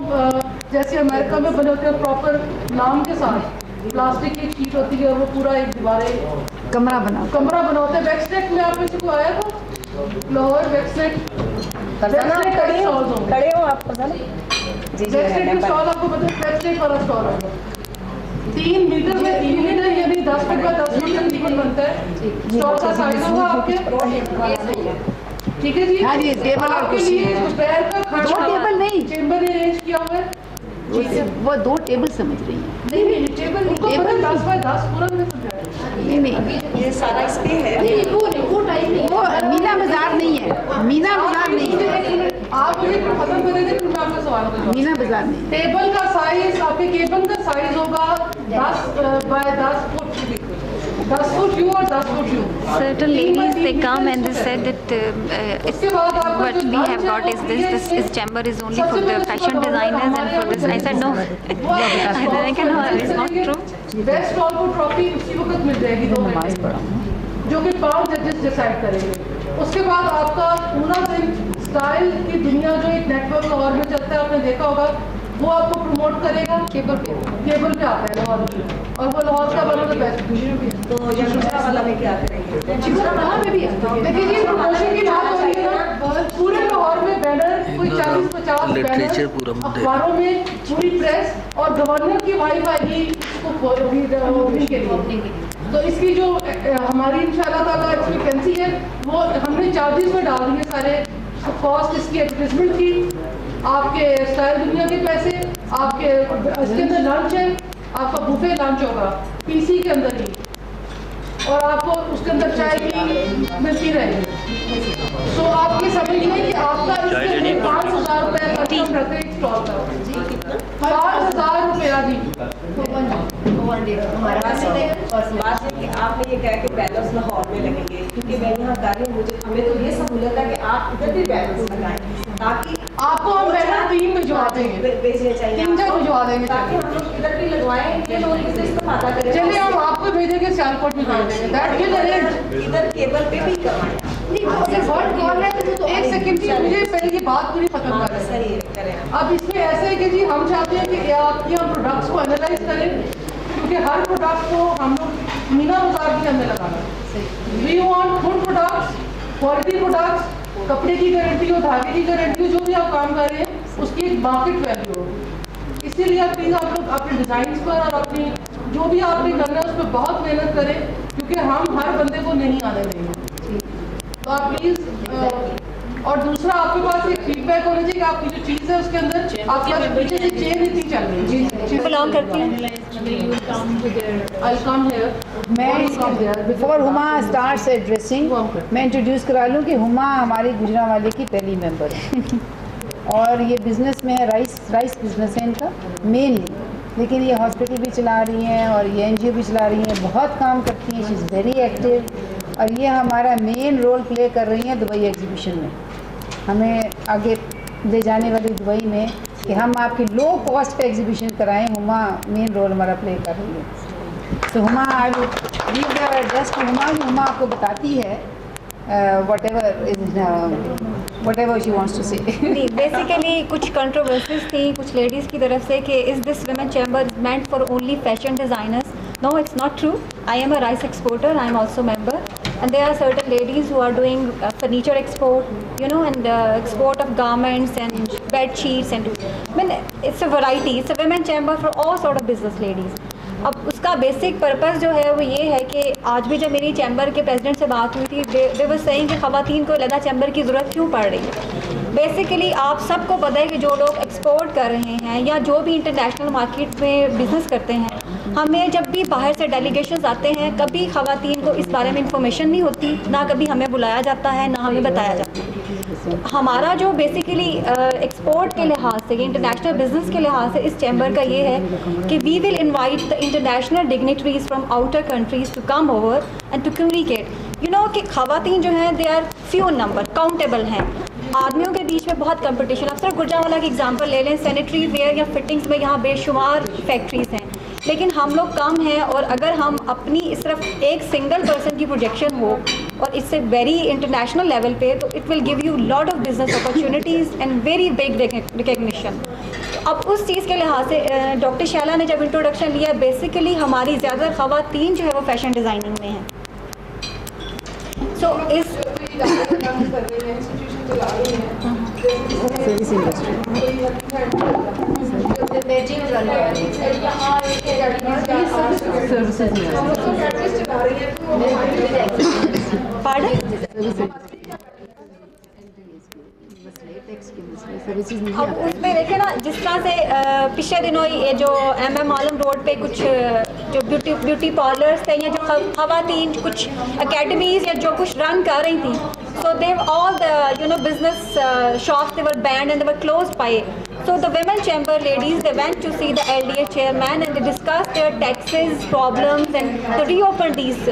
जैसे अमेरिका में बने होते हैं प्रॉपर नाम के साथ, प्लास्टिक की एक शीट होती है और वो पूरा एक दीवारें कमरा कमरा बना होता है। वेक्सनेट में आप में से कोई आया था? लाहौर वेक्सनेट खड़े हो आप फरजाना जी जी वेक्सनेट के स्टॉल आपको पता है, वेक्सनेट वाला स्टॉल होगा 3 मीटर में 3 मीटर यानी 10 फीट बाय 10 फीट तकरीबन बनता है। स्टॉल का साइज होगा आपके, ठीक है जी। हाँ जी, टेबल और आपके कुर्सी। लिए दोपहर का खाना, 2 टेबल नहीं, चेंबर अरेंज किया हुआ है। वो 2 टेबल समझ रही है। नहीं टेबल उनको पता है 10 बाय 10 पूरा मैंने समझाया। नहीं ये सारा इस पे है। वो टाइम नहीं, वो मीना बाजार नहीं है, मीना बाजार नहीं है, आप मुझे खत्म करेंगे फिर मैं आपका सवाल करूँगा। मीना बाजार नहीं है। टेबल का साइज, आपके केबल का साइज होगा 10 बाय 10 फुट, 10 फुट यू और 10 foot you. Certain ladies, they come and they said that उसके बाद आपका what जो we lunch have है, got वो is this ये chamber is only for the fashion designers and for this. I said no. I said no, it's not true. Best stall को ट्रॉफी उसी वक्त मिल जाएगी 2 घंटे जो कि 5 जजेस डिसाइड करेंगे। उसके बाद आपका पूरा दिन स्टाइल की दुनिया जो एक नेटवर्क लाहौर में चलता है, आपने देखा होगा, वो आपको प्रमोट करेगा। केबल पे आता है लाहौर में, और वो लाहौर का बना तो बेस्ट। तो ये दूसरा वाला में क्या करेंगे? देखिए जी, प्रमोशन की बात हो रही है ना, पूरे लाहौर में बैनर कोई 40-50 बैनर, अखबारों में पूरी प्रेस, और गवर्नर की वाइफ आएगी इसको ओपनिंग के लिए। तो इसकी जो हमारी इंशाल्लाह ताला एक्सपेक्टेंसी है, वो हमने चार्जेस में डाल दिए सारे, कॉस्ट इसकी एडवर्टाइजमेंट की, आपके स्टाइल दुनिया के पैसे, आपके इसके अंदर लंच है, आपका बुफे लंच होगा पीसी के अंदर ही, और आपको उसके अंदर चाय भी मिलती रहेगी। तो आप ये समझिए कि आपका इसके लिए 5,000 रुपये का खर्च रहता है एक स्टॉल का, 5,000 रुपया जी। हमारा बात है कि आपने ये कहा कि बैनर्स लाहौर में लगेंगे, क्योंकि मैं यहाँ कर रही हूँ, मुझे हमें तो ये सहूलत है कि आप इधर भी बैनर्स लगाएं, ताकि आपको हम बैनर 3 भिजवा देंगे, भेजने चाहिए, 3 जगह भिजवा देंगे, ताकि हम लोग इधर भी लगवाएं, ये लोग इससे इस्तेमाल करें। चलिए हम आपको भेजेंगे, सियालकोट में भेज देंगे, दैट विल अरेंज। इधर केबल पे भी करवाएं। एक सेकंड की मुझे पहले की बात पूरी खत्म कर रहे सही करें। अब इसमें ऐसे है कि जी हम चाहते हैं कि आपकी हम प्रोडक्ट्स को एनालाइज करें, क्योंकि हर प्रोडक्ट को हम लोग मीना बाजार के अंदर लगाना। We want good products, quality products, कपड़े की गारंटी हो, धागे की गारंटी हो, जो भी आप काम कर रहे हैं उसकी एक मार्केट वैल्यू हो। इसीलिए आप प्लीज़ आप लोग अपने डिज़ाइंस पर और अपनी जो भी आपने करना है उस पर बहुत मेहनत करें, क्योंकि हम हर बंदे को नहीं आने देंगे। तो आप प्लीज़, और दूसरा आपके पास एक फीडबैक होना चाहिए कि आपकी जो चीज़ है उसके अंदर आपके पास पीछे से चेन इतनी चल रही है। बिलोंग करती हूँ। I'll come here. मैं बिफोर हुमा स्टार्ट्स एड्रेसिंग मैं इंट्रोड्यूस करा लूँ कि हुमा हमारी गुजरांवाले की पहली मेंबर है और ये बिज़नेस में है, राइस बिज़नेस है इनका मेनली, लेकिन ये हॉस्पिटल भी चला रही हैं और ये NGO भी चला रही हैं, बहुत काम करती हैं, शी इज़ वेरी एक्टिव, और ये हमारा मेन रोल प्ले कर रही हैं दुबई एग्जीबिशन में, हमें आगे ले जाने वाली दुबई में कि हम आपकी लो कॉस्ट पे एग्जीबिशन कराएं। हुमा मेन रोल हमारा प्ले कर रही है। तो Huma I will leave the address to Huma, Huma आपको बताती है whatever she wants to say. Basically कुछ कंट्रोवर्सीज थी कुछ लेडीज़ की तरफ से कि is this women chamber meant for only fashion designers? No, it's not true. I am a rice exporter. I am also member, and there are certain ladies who are doing furniture export, you know, and export of garments and bed sheets, and I mean it's a variety. It's a women chamber for all sort of business ladies. अब उसका बेसिक पर्पस जो है वो ये है कि आज भी जब मेरी चैम्बर के प्रेसिडेंट से बात हुई थी, दे वर सेइंग कि ख़वातीन को लगा चैम्बर की ज़रूरत क्यों पड़ रही है। बेसिकली आप सबको पता है कि जो लोग एक्सपोर्ट कर रहे हैं या जो भी इंटरनेशनल मार्केट में बिज़नेस करते हैं, हमें जब भी बाहर से डेलीगेशंस आते हैं, कभी ख़वातीन को इस बारे में इंफॉर्मेशन नहीं होती, ना कभी हमें बुलाया जाता है, ना हमें बताया जाता है। हमारा जो बेसिकली एक्सपोर्ट के लिहाज से, इंटरनेशनल बिजनेस के लिहाज से इस चैम्बर का ये है कि we will invite the international dignitaries from outer countries to come over and to communicate, you know, कि ख़वातीन जो हैं they are few number, countable हैं। आदमियों के बीच में बहुत कंपटीशन। अब सर गुजरांवाला की एग्जांपल ले लें, सैनिटरी वेयर या फिटिंग्स में यहाँ बेशुमार फैक्ट्रीज़ हैं, लेकिन हम लोग कम हैं, और अगर हम अपनी सिर्फ एक सिंगल पर्सन की प्रोजेक्शन हो और इससे वेरी इंटरनेशनल लेवल पे, तो it will give you lot of business opportunities and very big recognition. अब उस चीज़ के लिहाज से डॉक्टर शैला ने जब इंट्रोडक्शन लिया, बेसिकली हमारी ज़्यादातर ख़वातीन जो है वो फैशन डिज़ाइनिंग में हैं। सो इस अब उसमें देखें ना, जिस तरह से पिछले दिनों ये जो MM आलम रोड पे कुछ जो ब्यूटी पार्लर्स थे, या जो ख़वातीन कुछ अकेडमीज़ या जो कुछ रन कर रही थी, so they all the business shops, they were banned and they were closed by it. So the women chamber ladies, they went to see the LDA chairman and they discussed their taxes problems and they reopened these.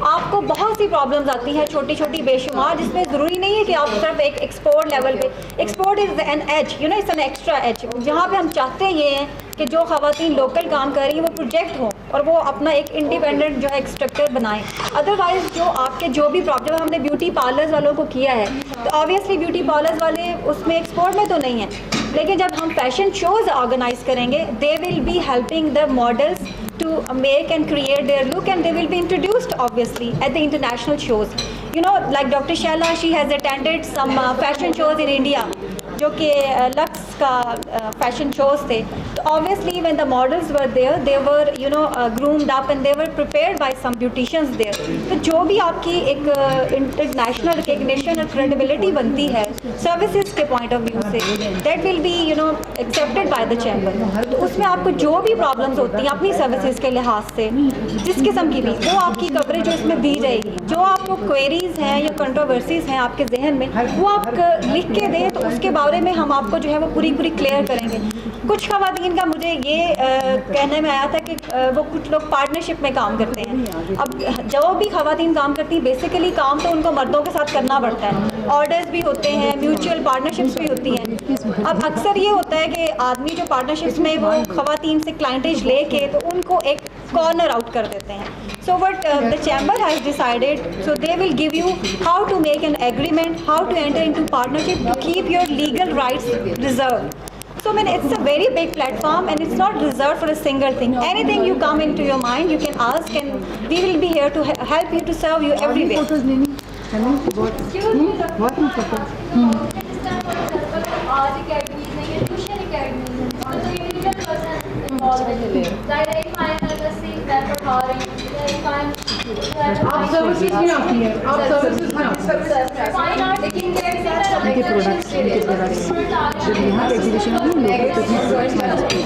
आपको बहुत सी प्रॉब्लम्स आती हैं छोटी छोटी बेशुमार, जिसमें ज़रूरी नहीं है कि आप सिर्फ एक एक्सपोर्ट लेवल पे, export is an edge, it's an extra edge, जहाँ पे हम चाहते ये हैं कि जो ख़वातीन लोकल काम कर रही हैं वो प्रोजेक्ट हो और वो अपना एक इंडिपेंडेंट जो है एक स्ट्रक्चर बनाएं। अदरवाइज़ जो आपके जो भी प्रॉब्लम हमने ब्यूटी पार्लर्स वालों को किया है, तो ऑब्वियसली ब्यूटी पार्लर्स वाले उसमें एक्सपोर्ट में तो नहीं है, लेकिन जब हम फैशन शोज़ ऑर्गेनाइज करेंगे, they will be helping the models to make and create their look, and they will be introduced obviously at the international shows. Like Dr. Shaila, she has attended some fashion shows in India, जो कि लक्स का फैशन शोज थे। तो obviously when the models were there, they were groomed up and they were prepared by some beauticians there. तो जो भी आपकी एक इंटरनेशनल रिकग्निशन और क्रेडिबिलिटी बनती है सर्विसेज के पॉइंट ऑफ व्यू से, that will be accepted by the chamber. तो उसमें आपको जो भी प्रॉब्लम्स होती हैं अपनी सर्विसेज के लिहाज से, जिस किस्म की भी, वो आपकी कवरेज जो इसमें दी जाएगी। जो आपको क्वेरीज हैं या कंट्रोवर्सीज हैं आपके जहन में, वो आप लिख के दें, तो उसके बारे में हम आपको जो है वो पूरी क्लियर करेंगे। कुछ ख़वातीन का मुझे ये कहने में आया था कि वो कुछ लोग पार्टनरशिप में काम करते हैं। अब जो भी ख़वातीन काम करती हैं, बेसिकली काम तो उनको मर्दों के साथ करना पड़ता है, ऑर्डर्स भी होते हैं, म्यूचुअल पार्टनरशिप्स भी होती हैं। अब अक्सर ये होता है कि आदमी जो पार्टनरशिप्स में वो ख़वातीन से क्लाइंटेज लेके तो उनको एक कॉर्नर आउट कर देते हैं। So what the chamber has decided, so they will give you how to make an agreement, how to enter into partnership to keep your legal rights reserved. So I mean, it's a very big platform and it's not reserved for a single thing. Anything you come into your mind, you can ask, and we will be here to help you, to serve you everywhere. आप सर्विसेज में आती हैं, आप सर्विसेज में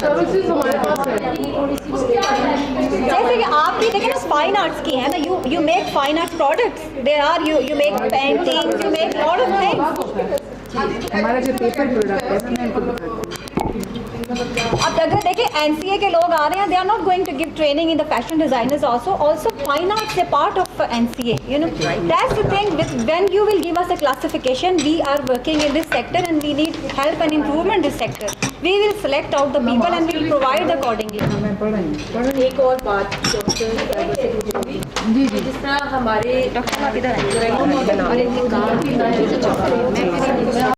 सर्विसेज हमारे पास है। जैसे कि आपकी देखें ना, फाइन आर्ट्स की है ना, you make fine art products, they are you make painting, you make lot of things. हमारा जो पेपर प्रोडक्ट है मैं इनको दिखाती हूँ। अब अगर देखिए NCA के लोग आ रहे हैं, they are not going to give training in the fashion designers also fine arts a part of NCA, that's the thing. With when you will give us a classification, we are working in this sector and we need help and improvement in this sector, we will select out the people and we will provide accordingly. एक और बात डॉक्टर जी, जिस तरह हमारे डॉक्टर आप इधर